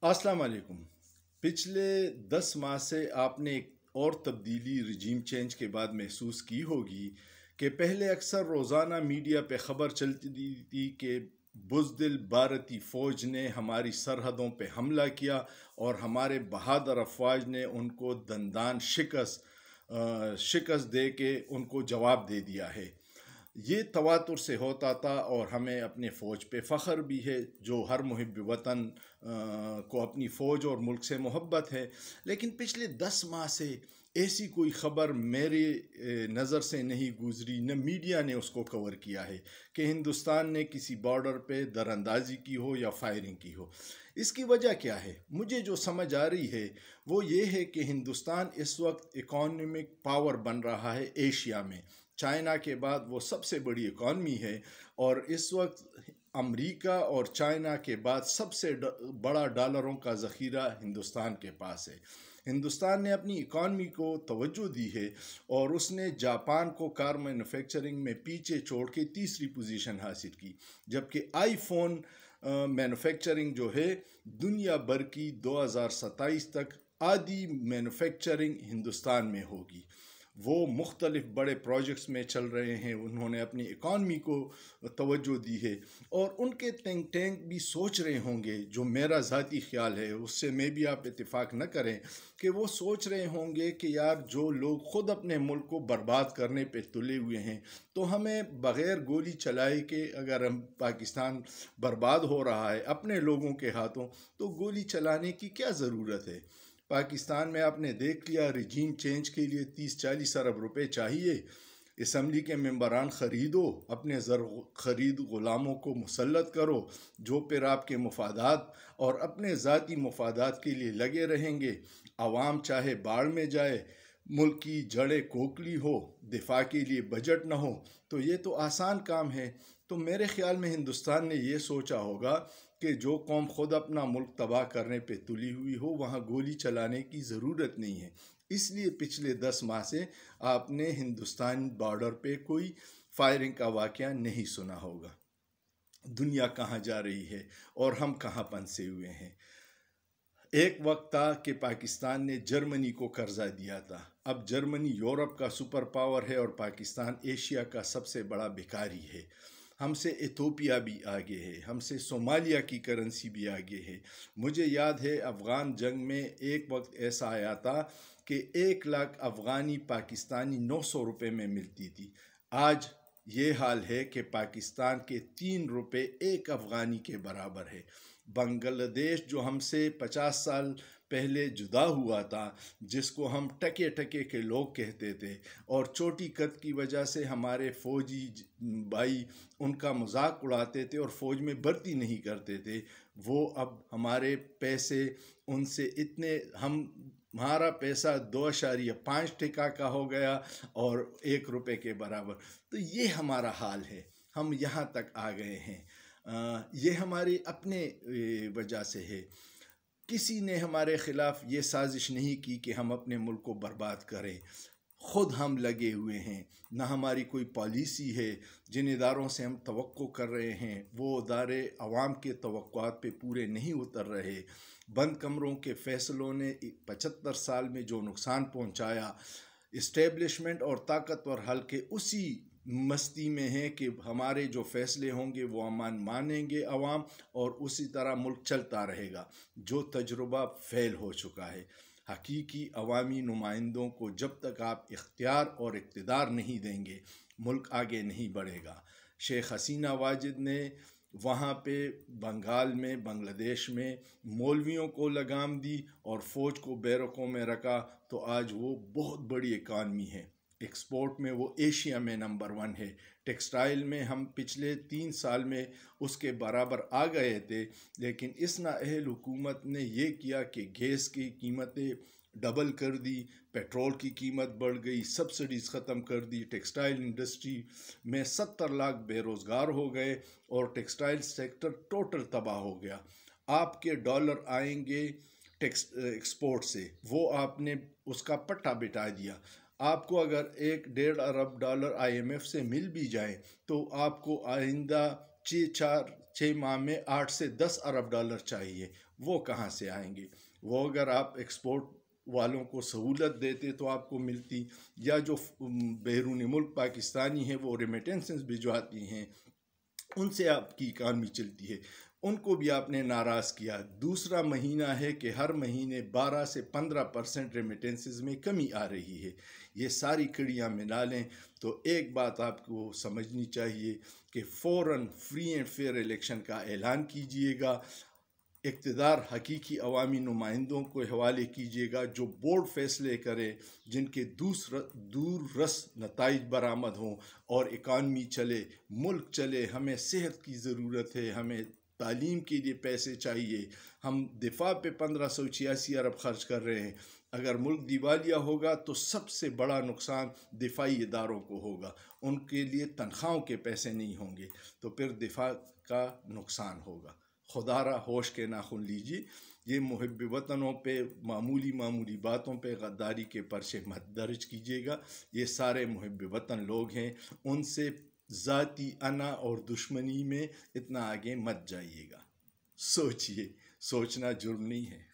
अस्सलाम वालेकुम। पिछले 10 माह से आपने एक और तब्दीली रजीम चेंज के बाद महसूस की होगी कि पहले अक्सर रोज़ाना मीडिया पे ख़बर चलती थी कि बुज़दिल भारतीय फ़ौज ने हमारी सरहदों पे हमला किया और हमारे बहादुर अफवाज ने उनको दंदान शिकस्त दे के उनको जवाब दे दिया है। ये तवातुर से होता था और हमें अपने फ़ौज पे फ़ख्र भी है, जो हर मुहिब वतन को अपनी फ़ौज और मुल्क से मोहब्बत है। लेकिन पिछले 10 माह से ऐसी कोई ख़बर मेरी नज़र से नहीं गुज़री, न मीडिया ने उसको कवर किया है कि हिंदुस्तान ने किसी बॉर्डर पे दरअंदाज़ी की हो या फायरिंग की हो। इसकी वजह क्या है? मुझे जो समझ आ रही है वो ये है कि हिंदुस्तान इस वक्त इकोनॉमिक पावर बन रहा है एशिया में। चाइना के बाद वो सबसे बड़ी इकॉनमी है और इस वक्त अमेरिका और चाइना के बाद सबसे बड़ा डॉलरों का ज़ख़ीरा हिंदुस्तान के पास है। हिंदुस्तान ने अपनी इकॉनमी को तवज्जो दी है और उसने जापान को कार मैन्युफैक्चरिंग में पीछे छोड़ के तीसरी पोजीशन हासिल की, जबकि आईफोन मैन्युफैक्चरिंग जो है दुनिया भर की 2027 तक आधी मैन्युफैक्चरिंग हिंदुस्तान में होगी। वो मुख्तलिफ बड़े प्रोजेक्ट्स में चल रहे हैं, उन्होंने अपनी इकॉनमी को तवज्जो दी है और उनके थिंक टैंक भी सोच रहे होंगे, जो मेरा ज़ाती ख्याल है उससे में भी आप इत्तेफाक न करें, कि वो सोच रहे होंगे कि यार जो लोग ख़ुद अपने मुल्क को बर्बाद करने पे तुले हुए हैं, तो हमें बग़ैर गोली चलाए के अगर हम पाकिस्तान बर्बाद हो रहा है अपने लोगों के हाथों, तो गोली चलाने की क्या ज़रूरत है। पाकिस्तान में आपने देख लिया, रजीम चेंज के लिए 30-40 अरब रुपए चाहिए। असम्बली के मेंबरान ख़रीदो, अपने ज़र ख़रीद ग़ुलामों को मुसल्लत करो, जो फिर आपके मुफादात और अपने ज़ाती मुफादात के लिए लगे रहेंगे। आवाम चाहे बाढ़ में जाए, मुल्क की जड़ें खोखली हो, दिफा के लिए बजट न हो, तो ये तो आसान काम है। तो मेरे ख़्याल में हिंदुस्तान ने ये सोचा होगा कि जो कौम ख़ुद अपना मुल्क तबाह करने पे तुली हुई हो, वहाँ गोली चलाने की ज़रूरत नहीं है। इसलिए पिछले 10 माह से आपने हिंदुस्तान बॉर्डर पे कोई फायरिंग का वाक़या नहीं सुना होगा। दुनिया कहाँ जा रही है और हम कहाँ फंसे हुए हैं। एक वक्त था कि पाकिस्तान ने जर्मनी को कर्जा दिया था। अब जर्मनी यूरोप का सुपर पावर है और पाकिस्तान एशिया का सबसे बड़ा भिखारी है। हमसे इथोपिया भी आगे है, हमसे सोमालिया की करेंसी भी आगे है। मुझे याद है अफ़गान जंग में एक वक्त ऐसा आया था कि 1 लाख अफ़गानी पाकिस्तानी 900 रुपये में मिलती थी। आज ये हाल है कि पाकिस्तान के 3 रुपये एक अफ़गानी के बराबर है। बांग्लादेश जो हमसे 50 साल पहले जुदा हुआ था, जिसको हम टके टके के लोग कहते थे और छोटी कद की वजह से हमारे फ़ौजी भाई उनका मजाक उड़ाते थे और फ़ौज में भर्ती नहीं करते थे, वो अब हमारे पैसे उनसे इतने हमारा पैसा 2.5 टका का हो गया और 1 रुपये के बराबर। तो ये हमारा हाल है, हम यहाँ तक आ गए हैं। ये हमारे अपने वजह से है। किसी ने हमारे ख़िलाफ़ ये साजिश नहीं की कि हम अपने मुल्क को बर्बाद करें, ख़ुद हम लगे हुए हैं। ना हमारी कोई पॉलिसी है। जिन इदारों से हम तवक्को कर रहे हैं वो इदारे अवाम के तवक्कुआत पे पूरे नहीं उतर रहे। बंद कमरों के फ़ैसलों ने 75 साल में जो नुकसान पहुँचाया, इस्टेब्लिशमेंट और ताकतवर हल्के उसी मस्ती में हैं कि हमारे जो फ़ैसले होंगे वो अमान मानेंगे अवाम और उसी तरह मुल्क चलता रहेगा, जो तजुर्बा फ़ेल हो चुका है। हकीकी अवामी नुमाइंदों को जब तक आप इख्तियार और इक़्तिदार नहीं देंगे, मुल्क आगे नहीं बढ़ेगा। शेख हसीना वाजिद ने वहाँ पे बंगाल में, बांग्लादेश में मौलवियों को लगाम दी और फ़ौज को बैरकों में रखा, तो आज वो बहुत बड़ी इकानमी है। एक्सपोर्ट में वो एशिया में नंबर 1 है। टेक्सटाइल में हम पिछले 3 साल में उसके बराबर आ गए थे, लेकिन इस नाअहल हुकूमत ने ये किया कि गैस की कीमतें डबल कर दी, पेट्रोल की कीमत बढ़ गई, सब्सिडीज़ ख़त्म कर दी। टेक्सटाइल इंडस्ट्री में 70 लाख बेरोज़गार हो गए और टेक्सटाइल सेक्टर टोटल तबाह हो गया। आपके डॉलर आएंगे एक्सपोर्ट से, वो आपने उसका पट्टा बिठा दिया। आपको अगर 1-1.5 अरब डॉलर IMF से मिल भी जाए तो आपको आइंदा छः माह में 8 से 10 अरब डॉलर चाहिए, वो कहाँ से आएंगे? वो अगर आप एक्सपोर्ट वालों को सहूलत देते तो आपको मिलती, या जो बैरूनी मुल्क पाकिस्तानी हैं वो रेमिटेंसेस भिजवाती हैं, उनसे आपकी इकानमी चलती है, उनको भी आपने नाराज़ किया। दूसरा महीना है कि हर महीने 12 से 15% रेमिटेंसेस में कमी आ रही है। ये सारी कड़ियाँ मिला लें तो एक बात आपको समझनी चाहिए कि फ़ौरन फ्री एंड फेयर इलेक्शन का ऐलान कीजिएगा, इक़्तिदार हकीकी अवामी नुमाइंदों को हवाले कीजिएगा जो बोर्ड फैसले करें जिनके दूररस नताइज बरामद हों और इकानमी चले, मुल्क चले। हमें सेहत की ज़रूरत है, हमें तालीम के लिए पैसे चाहिए, हम दिफा पे 1586 अरब खर्च कर रहे हैं। अगर मुल्क दिवालिया होगा तो सबसे बड़ा नुकसान दिफाई इदारों को होगा, उनके लिए तनख्वाहों के पैसे नहीं होंगे, तो फिर दिफा का नुकसान होगा। खुदारा होश के नाखुन लीजिए। ये मुहिब वतनों पे मामूली बातों पे गद्दारी के पर्चे मत दर्ज कीजिएगा। ये सारे मुहिब वतन लोग हैं, उनसे ज़ाती अना और दुश्मनी में इतना आगे मत जाइएगा। सोचिए, सोचना जुर्म नहीं है।